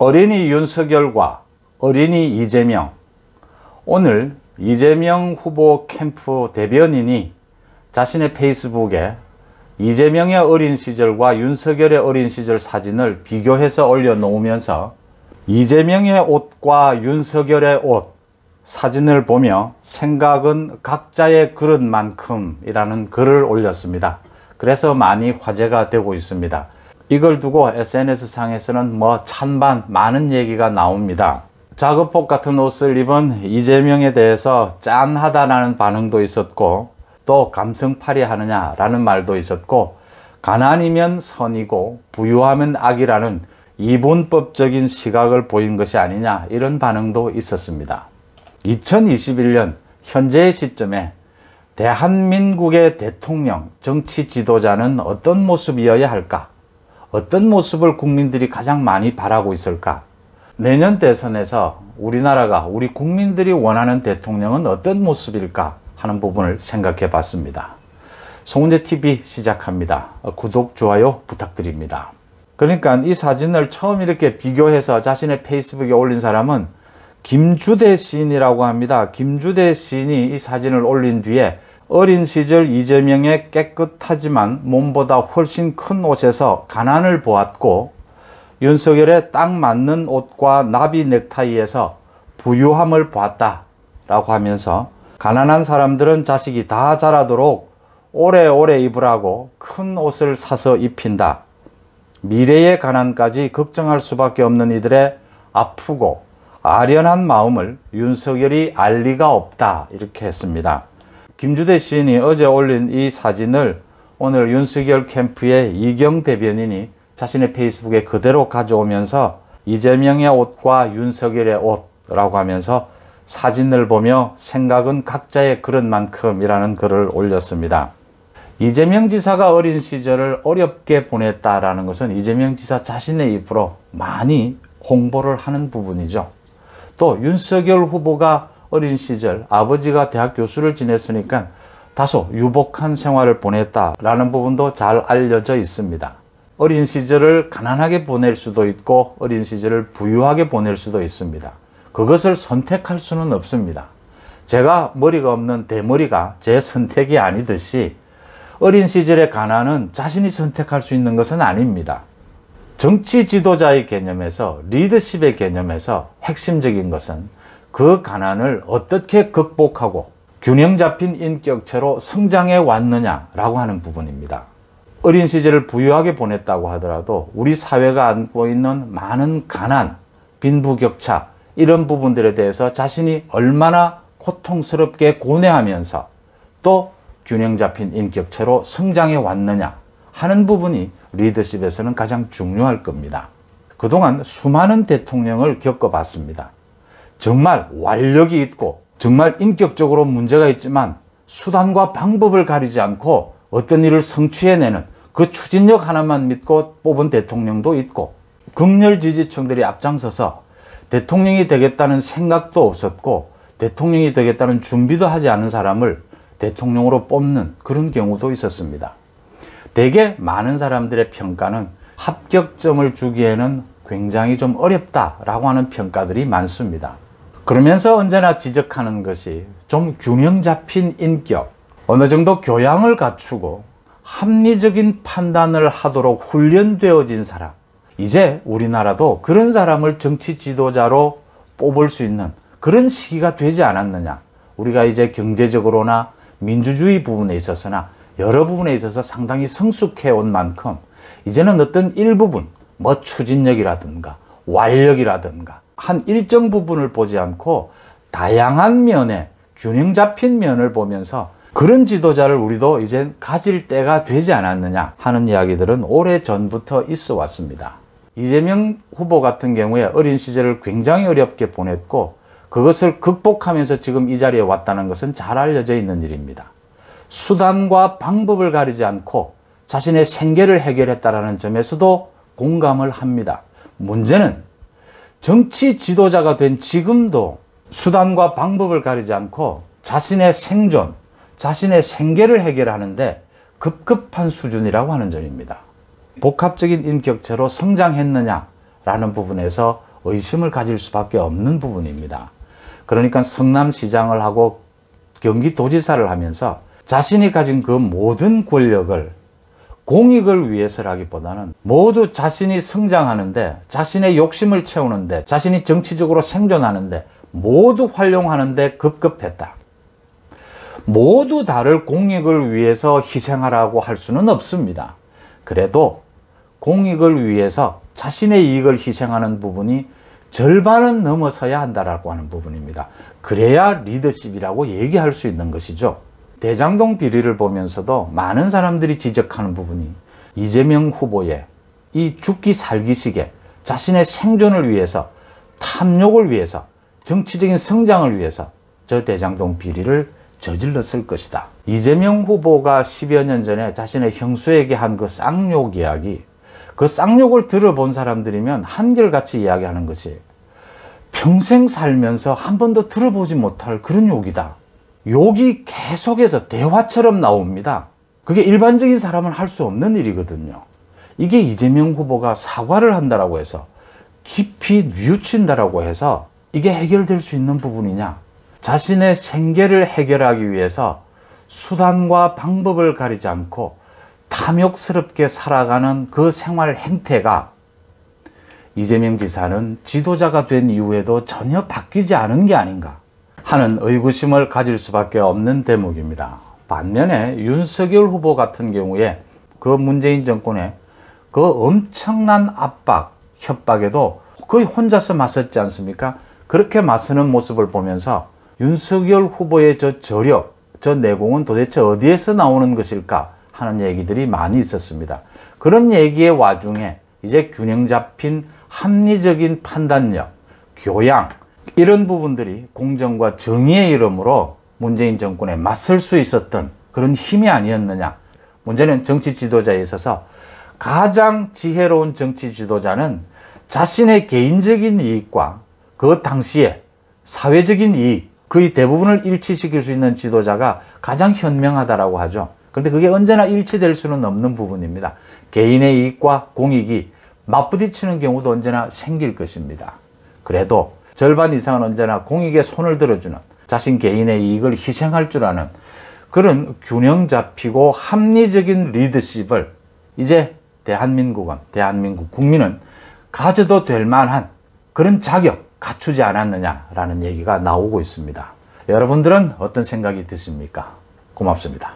어린이 윤석열과 어린이 이재명. 오늘 이재명 후보 캠프 대변인이 자신의 페이스북에 이재명의 어린 시절과 윤석열의 어린 시절 사진을 비교해서 올려놓으면서 이재명의 옷과 윤석열의 옷 사진을 보며 생각은 각자의 그릇만큼이라는 글을 올렸습니다. 그래서 많이 화제가 되고 있습니다. 이걸 두고 SNS상에서는 찬반 많은 얘기가 나옵니다. 작업복 같은 옷을 입은 이재명에 대해서 짠하다라는 반응도 있었고, 또 감성팔이 하느냐라는 말도 있었고, 가난이면 선이고 부유하면 악이라는 이분법적인 시각을 보인 것이 아니냐, 이런 반응도 있었습니다. 2021년 현재의 시점에 대한민국의 대통령, 정치 지도자는 어떤 모습이어야 할까? 어떤 모습을 국민들이 가장 많이 바라고 있을까? 내년 대선에서 우리나라가, 우리 국민들이 원하는 대통령은 어떤 모습일까 하는 부분을 생각해 봤습니다. 송은재TV 시작합니다. 구독, 좋아요 부탁드립니다. 그러니까 이 사진을 처음 이렇게 비교해서 자신의 페이스북에 올린 사람은 김주대 시인이라고 합니다. 김주대 시인이 이 사진을 올린 뒤에 어린 시절 이재명의 깨끗하지만 몸보다 훨씬 큰 옷에서 가난을 보았고, 윤석열의 딱 맞는 옷과 나비 넥타이에서 부유함을 보았다 라고 하면서, 가난한 사람들은 자식이 다 자라도록 오래오래 입으라고 큰 옷을 사서 입힌다. 미래의 가난까지 걱정할 수밖에 없는 이들의 아프고 아련한 마음을 윤석열이 알 리가 없다, 이렇게 했습니다. 김주대 시인이 어제 올린 이 사진을 오늘 윤석열 캠프의 이경 대변인이 자신의 페이스북에 그대로 가져오면서 이재명의 옷과 윤석열의 옷이라고 하면서 사진을 보며 생각은 각자의 그릇만큼이라는 글을 올렸습니다. 이재명 지사가 어린 시절을 어렵게 보냈다라는 것은 이재명 지사 자신의 입으로 많이 홍보를 하는 부분이죠. 또 윤석열 후보가 어린 시절 아버지가 대학 교수를 지냈으니까 다소 유복한 생활을 보냈다라는 부분도 잘 알려져 있습니다. 어린 시절을 가난하게 보낼 수도 있고 어린 시절을 부유하게 보낼 수도 있습니다. 그것을 선택할 수는 없습니다. 제가 머리가 없는 대머리가 제 선택이 아니듯이 어린 시절의 가난은 자신이 선택할 수 있는 것은 아닙니다. 정치 지도자의 개념에서, 리더십의 개념에서 핵심적인 것은 그 가난을 어떻게 극복하고 균형 잡힌 인격체로 성장해 왔느냐라고 하는 부분입니다. 어린 시절을 부유하게 보냈다고 하더라도 우리 사회가 안고 있는 많은 가난, 빈부격차, 이런 부분들에 대해서 자신이 얼마나 고통스럽게 고뇌하면서 또 균형 잡힌 인격체로 성장해 왔느냐 하는 부분이 리더십에서는 가장 중요할 겁니다. 그동안 수많은 대통령을 겪어봤습니다. 정말 완력이 있고 정말 인격적으로 문제가 있지만 수단과 방법을 가리지 않고 어떤 일을 성취해내는 그 추진력 하나만 믿고 뽑은 대통령도 있고, 극렬 지지층들이 앞장서서 대통령이 되겠다는 생각도 없었고 대통령이 되겠다는 준비도 하지 않은 사람을 대통령으로 뽑는 그런 경우도 있었습니다. 대개 많은 사람들의 평가는 합격점을 주기에는 굉장히 좀 어렵다라고 하는 평가들이 많습니다. 그러면서 언제나 지적하는 것이 좀 균형 잡힌 인격, 어느 정도 교양을 갖추고 합리적인 판단을 하도록 훈련되어진 사람, 이제 우리나라도 그런 사람을 정치 지도자로 뽑을 수 있는 그런 시기가 되지 않았느냐. 우리가 이제 경제적으로나 민주주의 부분에 있어서나 여러 부분에 있어서 상당히 성숙해 온 만큼 이제는 어떤 일부분, 추진력이라든가 완력이라든가 한 일정 부분을 보지 않고 다양한 면에 균형 잡힌 면을 보면서 그런 지도자를 우리도 이제 가질 때가 되지 않았느냐 하는 이야기들은 오래전부터 있어 왔습니다. 이재명 후보 같은 경우에 어린 시절을 굉장히 어렵게 보냈고 그것을 극복하면서 지금 이 자리에 왔다는 것은 잘 알려져 있는 일입니다. 수단과 방법을 가리지 않고 자신의 생계를 해결했다는 점에서도 공감을 합니다. 문제는 정치 지도자가 된 지금도 수단과 방법을 가리지 않고 자신의 생존, 자신의 생계를 해결하는데 급급한 수준이라고 하는 점입니다. 복합적인 인격체로 성장했느냐라는 부분에서 의심을 가질 수밖에 없는 부분입니다. 그러니까 성남시장을 하고 경기도지사를 하면서 자신이 가진 그 모든 권력을 공익을 위해서라기보다는 모두 자신이 성장하는데, 자신의 욕심을 채우는데, 자신이 정치적으로 생존하는데 모두 활용하는데 급급했다. 모두 다를 공익을 위해서 희생하라고 할 수는 없습니다. 그래도 공익을 위해서 자신의 이익을 희생하는 부분이 절반은 넘어서야 한다라고 하는 부분입니다. 그래야 리더십이라고 얘기할 수 있는 것이죠. 대장동 비리를 보면서도 많은 사람들이 지적하는 부분이 이재명 후보의 이 죽기 살기식에 자신의 생존을 위해서, 탐욕을 위해서, 정치적인 성장을 위해서 저 대장동 비리를 저질렀을 것이다. 이재명 후보가 10여 년 전에 자신의 형수에게 한 그 쌍욕 이야기, 그 쌍욕을 들어본 사람들이면 한결같이 이야기하는 것이 평생 살면서 한 번도 들어보지 못할 그런 욕이다. 욕이 계속해서 대화처럼 나옵니다. 그게 일반적인 사람은 할 수 없는 일이거든요. 이게 이재명 후보가 사과를 한다라고 해서, 깊이 뉘우친다라고 해서 이게 해결될 수 있는 부분이냐? 자신의 생계를 해결하기 위해서 수단과 방법을 가리지 않고 탐욕스럽게 살아가는 그 생활 행태가 이재명 지사는 지도자가 된 이후에도 전혀 바뀌지 않은 게 아닌가 하는 의구심을 가질 수밖에 없는 대목입니다. 반면에 윤석열 후보 같은 경우에 그 문재인 정권의 그 엄청난 압박, 협박에도 거의 혼자서 맞섰지 않습니까? 그렇게 맞서는 모습을 보면서 윤석열 후보의 저 저력, 저 내공은 도대체 어디에서 나오는 것일까 하는 얘기들이 많이 있었습니다. 그런 얘기의 와중에 이제 균형 잡힌 합리적인 판단력, 교양, 이런 부분들이 공정과 정의의 이름으로 문재인 정권에 맞설 수 있었던 그런 힘이 아니었느냐. 문제는 정치 지도자에 있어서 가장 지혜로운 정치 지도자는 자신의 개인적인 이익과 그 당시에 사회적인 이익, 거의 대부분을 일치시킬 수 있는 지도자가 가장 현명하다라고 하죠. 그런데 그게 언제나 일치될 수는 없는 부분입니다. 개인의 이익과 공익이 맞부딪히는 경우도 언제나 생길 것입니다. 그래도 절반 이상은 언제나 공익에 손을 들어주는, 자신 개인의 이익을 희생할 줄 아는 그런 균형 잡히고 합리적인 리더십을 이제 대한민국 국민은 가져도 될 만한 그런 자격 갖추지 않았느냐라는 얘기가 나오고 있습니다. 여러분들은 어떤 생각이 드십니까? 고맙습니다.